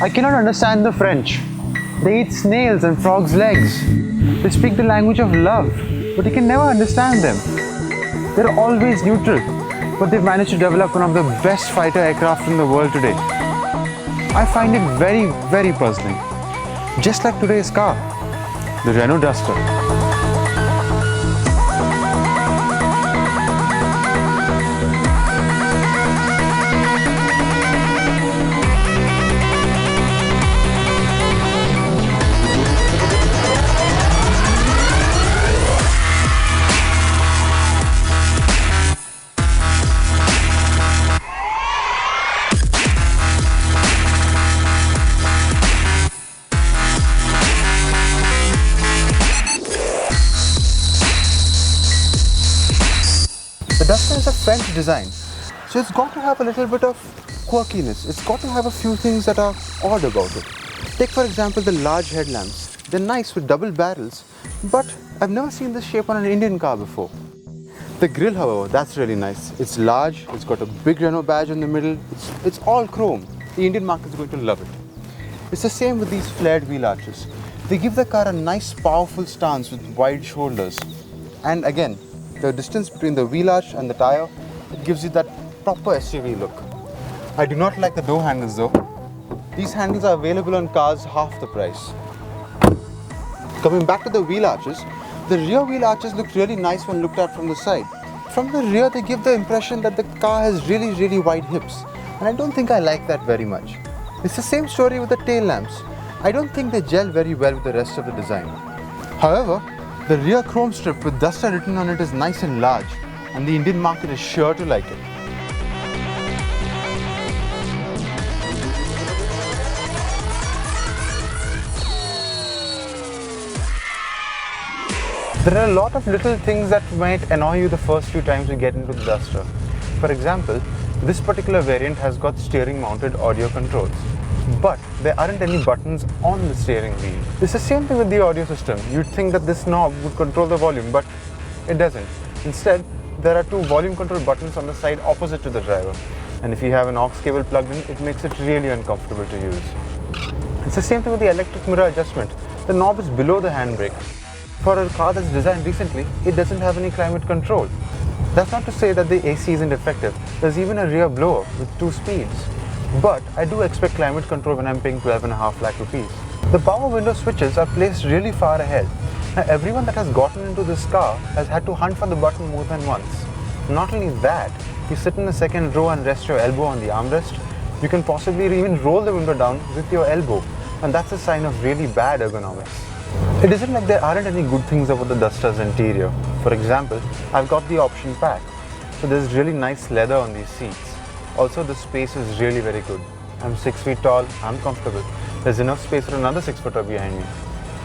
I cannot understand the French. They eat snails and frogs' legs. They speak the language of love, but you can never understand them. They're always neutral, but they've managed to develop one of the best fighter aircraft in the world today. I find it very, very puzzling. Just like today's car, the Renault Duster. The Duster is a French design, so it's got to have a little bit of quirkiness. It's got to have a few things that are odd about it. Take for example the large headlamps. They're nice with double barrels, but I've never seen this shape on an Indian car before. The grille, however, that's really nice. It's large, it's got a big Renault badge in the middle, it's all chrome. The Indian market is going to love it. It's the same with these flared wheel arches. They give the car a nice powerful stance with wide shoulders. And again, the distance between the wheel arch and the tire, it gives you that proper SUV look. I do not like the door handles though. These handles are available on cars half the price. Coming back to the wheel arches, the rear wheel arches look really nice when looked at from the side. From the rear, they give the impression that the car has really, really wide hips. And I don't think I like that very much. It's the same story with the tail lamps. I don't think they gel very well with the rest of the design. However, the rear chrome strip with Duster written on it is nice and large, and the Indian market is sure to like it. There are a lot of little things that might annoy you the first few times you get into the Duster. For example, this particular variant has got steering mounted audio controls, but there aren't any buttons on the steering wheel. It's the same thing with the audio system. You'd think that this knob would control the volume, but it doesn't. Instead, there are two volume control buttons on the side opposite to the driver. And if you have an aux cable plugged in, it makes it really uncomfortable to use. It's the same thing with the electric mirror adjustment. The knob is below the handbrake. For a car that's designed recently, it doesn't have any climate control. That's not to say that the AC isn't effective. There's even a rear blower with 2 speeds. But I do expect climate control when I'm paying 12.5 lakh rupees. The power window switches are placed really far ahead. Now everyone that has gotten into this car has had to hunt for the button more than once. Not only that, if you sit in the second row and rest your elbow on the armrest, you can possibly even roll the window down with your elbow. And that's a sign of really bad ergonomics. It isn't like there aren't any good things about the Duster's interior. For example, I've got the option pack. So there's really nice leather on these seats. Also, the space is really very good. I'm 6 feet tall, I'm comfortable. There's enough space for another 6-footer behind me.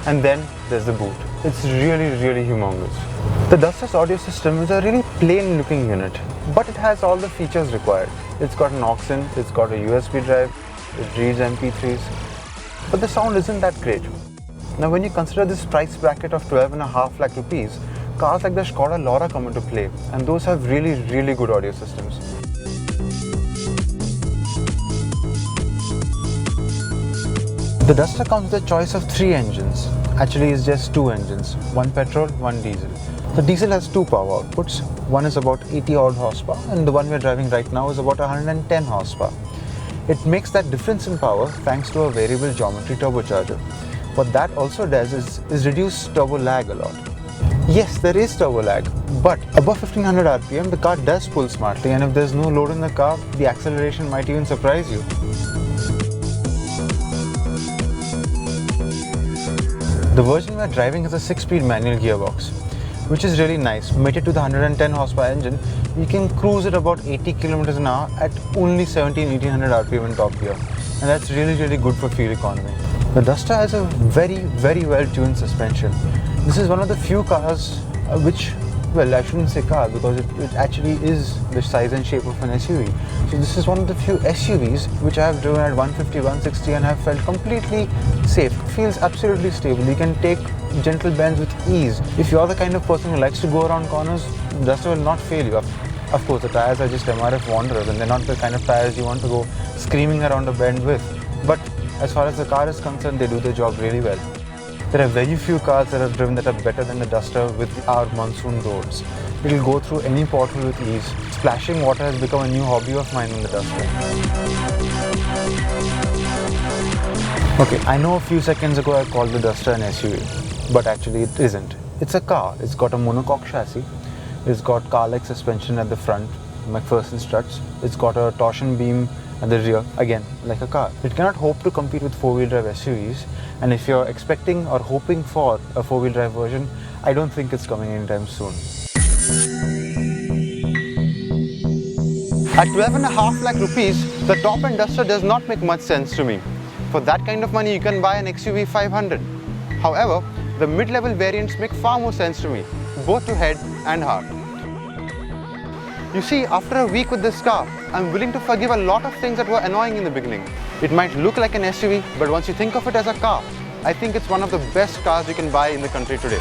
And then there's the boot. It's really, really humongous. The Duster's audio system is a really plain looking unit, but it has all the features required. It's got an aux in, it's got a USB drive, it reads MP3s, but the sound isn't that great. Now when you consider this price bracket of 12.5 lakh rupees, cars like the Skoda Laura come into play, and those have really, really good audio systems. The Duster comes with a choice of 3 engines. Actually, it's just 2 engines, one petrol, one diesel. The diesel has 2 power outputs. One is about 80 odd horsepower, and the one we're driving right now is about 110 horsepower. It makes that difference in power thanks to a variable geometry turbocharger. What that also does is reduce turbo lag a lot. Yes, there is turbo lag, but above 1500 RPM, the car does pull smartly, and if there's no load in the car, the acceleration might even surprise you. The version we're driving has a 6-speed manual gearbox, which is really nice. Mated to the 110 horsepower engine, you can cruise at about 80 km an hour at only 1700-1800 RPM in top gear, and that's really, really good for fuel economy. The Duster has a very, very well-tuned suspension. This is one of the few cars which, well, I shouldn't say car because it actually is the size and shape of an SUV. So this is one of the few SUVs which I have driven at 150, 160 and have felt completely safe. It feels absolutely stable. You can take gentle bends with ease. If you're the kind of person who likes to go around corners, the Duster will not fail you. Of course, the tires are just MRF Wanderers and they're not the kind of tires you want to go screaming around a bend with. But as far as the car is concerned, they do their job really well. There are very few cars that I've driven that are better than the Duster with our monsoon roads. It will go through any pothole with ease. Splashing water has become a new hobby of mine on the Duster. Okay, I know a few seconds ago I called the Duster an SUV, but actually it isn't. It's a car. It's got a monocoque chassis. It's got car-like suspension at the front, McPherson struts. It's got a torsion beam at the rear, again like a car. It cannot hope to compete with four-wheel drive SUVs, and if you're expecting or hoping for a four-wheel drive version, I don't think it's coming anytime soon. At 12.5 lakh rupees, the top-end Duster does not make much sense to me. For that kind of money, you can buy an XUV 500. However, the mid-level variants make far more sense to me, both to head and heart. You see, after a week with this car, I'm willing to forgive a lot of things that were annoying in the beginning. It might look like an SUV, but once you think of it as a car, I think it's one of the best cars you can buy in the country today.